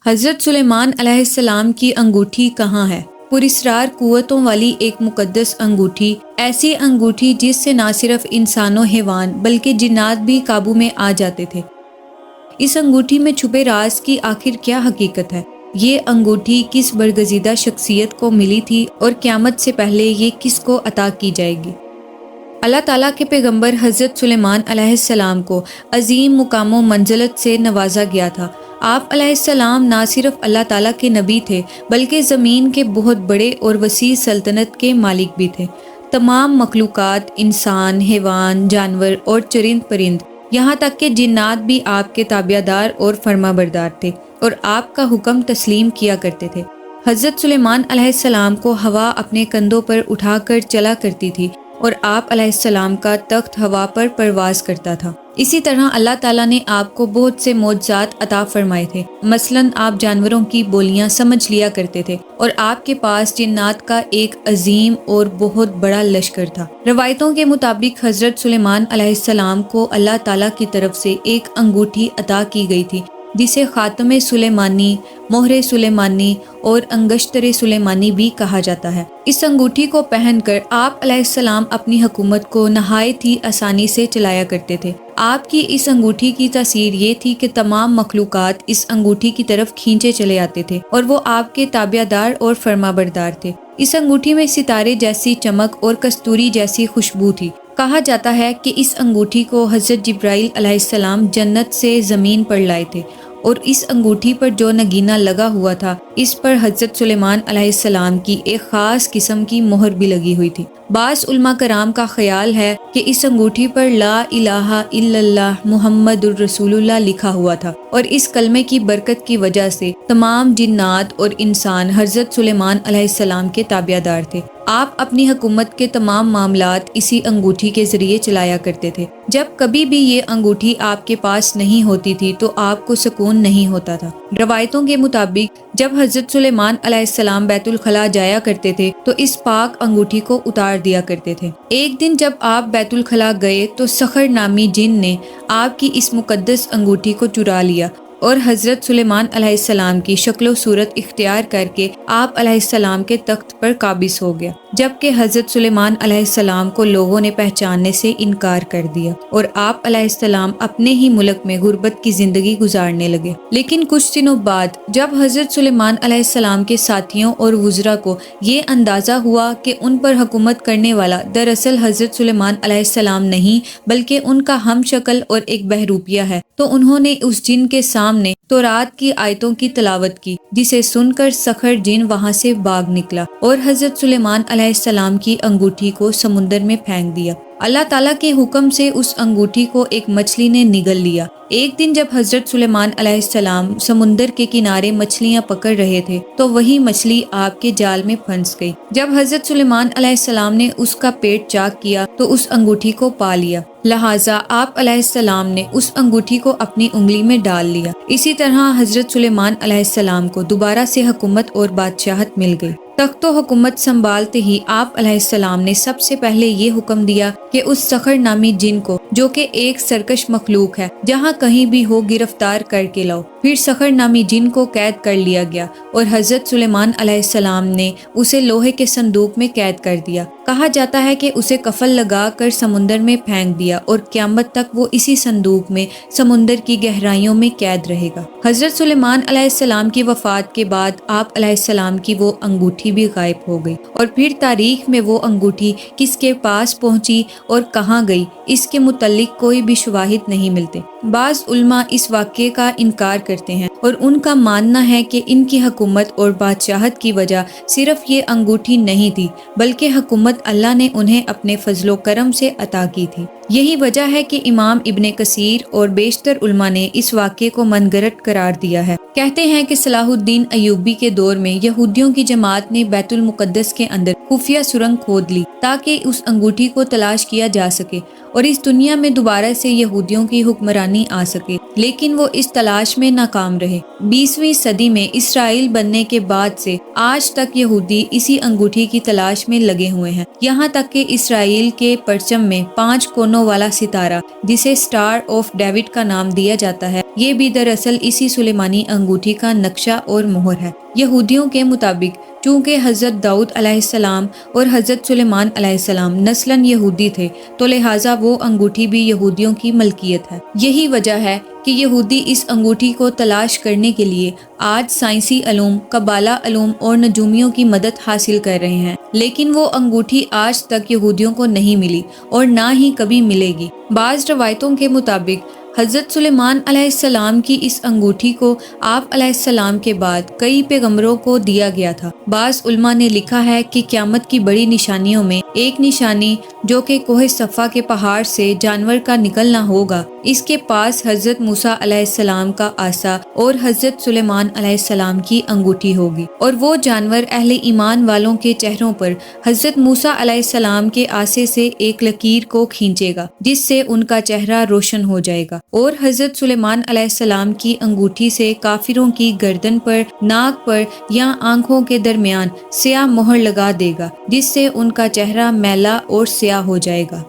حضرت سلیمان علیہ السلام کی انگوٹھی کہاں ہے؟ پراسرار قوتوں والی ایک مقدس انگوٹھی، ایسی انگوٹھی جس سے نہ صرف انسان و حیوان بلکہ جنات بھی قابو میں آ جاتے تھے۔ اس انگوٹھی میں چھپے راز کی آخر کیا حقیقت ہے؟ یہ انگوٹھی کس برگزیدہ شخصیت کو ملی تھی اور قیامت سے پہلے یہ کس کو عطا کی جائے گی؟ اللہ تعالیٰ کے پیغمبر حضرت سلیمان علیہ السلام کو عظیم مقام و منزلت سے نوازا گیا تھا۔ آپ علیہ السلام نہ صرف اللہ تعالیٰ کے نبی تھے بلکہ زمین کے بہت بڑے اور وسیع سلطنت کے مالک بھی تھے۔ تمام مخلوقات، انسان، حیوان، جانور اور چرند پرند، یہاں تک کہ جنات بھی آپ کے تابع دار اور فرما بردار تھے اور آپ کا حکم تسلیم کیا کرتے تھے۔ حضرت سلیمان علیہ السلام کو ہوا اپنے کندھوں پر اٹھا کر چلا کرتی تھی اور آپ علیہ السلام کا تخت ہوا پر پرواز کرتا تھا۔ اسی طرح اللہ تعالیٰ نے آپ کو بہت سے معجزات عطا فرمائے تھے۔ مثلاً آپ جانوروں کی بولیاں سمجھ لیا کرتے تھے اور آپ کے پاس جنات کا ایک عظیم اور بہت بڑا لشکر تھا۔ روایتوں کے مطابق حضرت سلیمان علیہ السلام کو اللہ تعالیٰ کی طرف سے ایک انگوٹھی عطا کی گئی تھی جسے خاتم سلیمانی، مہر سلیمانی اور انگشتر سلیمانی بھی کہا جاتا ہے۔ اس انگوٹھی کو پہن کر آپ علیہ السلام اپنی حکومت کو نہایت ہی آسانی سے چلایا کرتے تھے۔ آپ کی اس انگوٹھی کی تاثیر یہ تھی کہ تمام مخلوقات اس انگوٹھی کی طرف کھینچے چلے آتے تھے اور وہ آپ کے تابع دار اور فرما بردار تھے۔ اس انگوٹھی میں ستارے جیسی چمک اور کستوری جیسی خوشبو تھی۔ کہا جاتا ہے کہ اس انگوٹھی کو حضرت جبرائیل علیہ السلام جنت سے زمین پر لائے تھے اور اس انگوٹھی پر جو نگینہ لگا ہوا تھا اس پر حضرت سلیمان علیہ السلام کی ایک خاص قسم کی مہر بھی لگی ہوئی تھی۔ بعض علماء کرام کا خیال ہے کہ اس انگوٹھی پر لا الہ الا اللہ محمد الرسول اللہ لکھا ہوا تھا اور اس کلمے کی برکت کی وجہ سے تمام جنات اور انسان حضرت سلیمان علیہ السلام کے تابع دار تھے۔ آپ اپنی حکومت کے تمام معاملات اسی انگوٹھی کے ذریعے چلایا کرتے تھے۔ جب کبھی بھی یہ انگوٹھی آپ کے پاس نہیں ہوتی تھی تو آپ کو سکون نہیں ہوتا تھا۔ روایتوں کے مطابق جب حضرت سلیمان علیہ السلام بیت الخلاء جایا کرتے تھے تو اس پاک انگوٹھی کو اتار دیا کرتے تھے۔ ایک دن جب آپ بیت الخلاء گئے تو سخر نامی جن نے آپ کی اس مقدس انگوٹھی کو چرا لیا اور حضرت سلیمان علیہ السلام کی شکل و صورت اختیار کر کے آپ علیہ السلام کے تخت پر قابض ہو گیا، جبکہ حضرت سلیمان علیہ السلام کو لوگوں نے پہچاننے سے انکار کر دیا اور آپ علیہ السلام اپنے ہی ملک میں غربت کی زندگی گزارنے لگے۔ لیکن کچھ دنوں بعد جب حضرت سلیمان علیہ السلام کے ساتھیوں اور وزراء کو یہ اندازہ ہوا کہ ان پر حکومت کرنے والا دراصل حضرت سلیمان علیہ السلام نہیں بلکہ ان کا ہم شکل اور ایک بہروپیہ ہے، تو انہوں نے اس جن کے سامنے تورات کی آیتوں کی تلاوت کی، جسے سن کر سخر جن وہاں سے بھاگ نکلا اور حضرت سلیمان علیہ السلام کی انگوٹھی کو سمندر میں پھینک دیا۔ اللہ تعالیٰ کے حکم سے اس انگوٹھی کو ایک مچھلی نے نگل لیا۔ ایک دن جب حضرت سلیمان علیہ السلام سمندر کے کنارے مچھلیاں پکڑ رہے تھے تو وہی مچھلی آپ کے جال میں پھنس گئی۔ جب حضرت سلیمان علیہ السلام نے اس کا پیٹ چاک کیا تو اس انگوٹھی کو پا لیا، لہٰذا آپ علیہ السلام نے اس انگوٹھی کو اپنی انگلی میں ڈال لیا۔ اسی طرح حضرت سلیمان علیہ السلام کو دوبارہ سے حکومت اور بادشاہت مل گئی۔ تخت و حکومت سنبھالتے ہی آپ علیہ السلام نے سب سے پہلے یہ حکم دیا کہ اس سخر نامی جن کو، جو کہ ایک سرکش مخلوق ہے، جہاں کہیں بھی ہو گرفتار کر کے لاؤ۔ پھر سخر نامی جن کو قید کر لیا گیا اور حضرت سلیمان علیہ السلام نے اسے لوہے کے صندوق میں قید کر دیا۔ کہا جاتا ہے کہ اسے کفن لگا کر سمندر میں پھینک دیا اور قیامت تک وہ اسی صندوق میں سمندر کی گہرائیوں میں قید رہے گا۔ حضرت سلیمان علیہ السلام کی وفات کے بعد آپ علیہ السلام کی وہ انگوٹھی بھی غائب ہو گئی اور پھر تاریخ میں وہ انگوٹھی کس کے پاس پہنچی اور کہاں گئی اس کے متعلق کوئی بھی شواہد نہیں ملتے۔ بعض علماء اس واقعے کا انکار کرتے ہیں اور ان کا ماننا ہے کہ ان کی حکومت اور بادشاہت کی وجہ صرف یہ انگوٹھی نہیں تھی بلکہ حکومت اللہ نے انہیں اپنے فضل و کرم سے عطا کی تھی۔ یہی وجہ ہے کہ امام ابن کثیر اور بیشتر علماء نے اس واقعے کو من گھڑت قرار دیا ہے۔ کہتے ہیں کہ صلاح الدین ایوبی کے دور میں یہودیوں کی جماعت نے بیت المقدس کے اندر خفیہ سرنگ کھود لی تاکہ اس انگوٹھی کو تلاش کیا جا سکے اور اس دنیا میں دوبارہ سے یہودیوں کی حکمرانی آ سکے، لیکن وہ اس تلاش میں ناکام رہے۔ 20ویں صدی میں اسرائیل بننے کے بعد سے آج تک یہودی اسی انگوٹھی کی تلاش میں لگے ہوئے ہیں یہاں تک کہ اسرائیل کے پرچم میں 5 کونوں والا ستارہ جسے اسٹار آف ڈیوڈ کا نام دیا جاتا ہے، یہ بھی دراصل اسی سلیمانی انگوٹھی کا نقشہ اور مہر ہے۔ یہودیوں کے مطابق چونکہ حضرت داؤد علیہ السلام اور حضرت سلیمان علیہ السلام نسلاً یہودی تھے، تو لہٰذا وہ انگوٹھی بھی یہودیوں کی ملکیت ہے۔ یہی وجہ ہے کہ یہودی اس انگوٹھی کو تلاش کرنے کے لیے آج سائنسی علوم، قبالہ علوم اور نجومیوں کی مدد حاصل کر رہے ہیں، لیکن وہ انگوٹھی آج تک یہودیوں کو نہیں ملی اور نہ ہی کبھی ملے گی۔ بعض روایتوں کے مطابق حضرت سلیمان علیہ السلام کی اس انگوٹھی کو آپ علیہ السلام کے بعد کئی پیغمبروں کو دیا گیا تھا۔ بعض علماء نے لکھا ہے کہ قیامت کی بڑی نشانیوں میں ایک نشانی جو کہ کوہ صفا کے پہاڑ سے جانور کا نکلنا ہوگا، اس کے پاس حضرت موسیٰ علیہ السلام کا عصا اور حضرت سلیمان علیہ السلام کی انگوٹھی ہوگی، اور وہ جانور اہل ایمان والوں کے چہروں پر حضرت موسیٰ علیہ السلام کے عصے سے ایک لکیر کو کھینچے گا جس سے ان کا چہرہ روشن ہو جائے گا، اور حضرت سلیمان علیہ السلام کی انگوٹھی سے کافروں کی گردن پر، ناک پر یا آنکھوں کے درمیان سیاہ مہر لگا دے گا جس سے ان کا چہرہ میلا اور سیاہ ہو جائے گا۔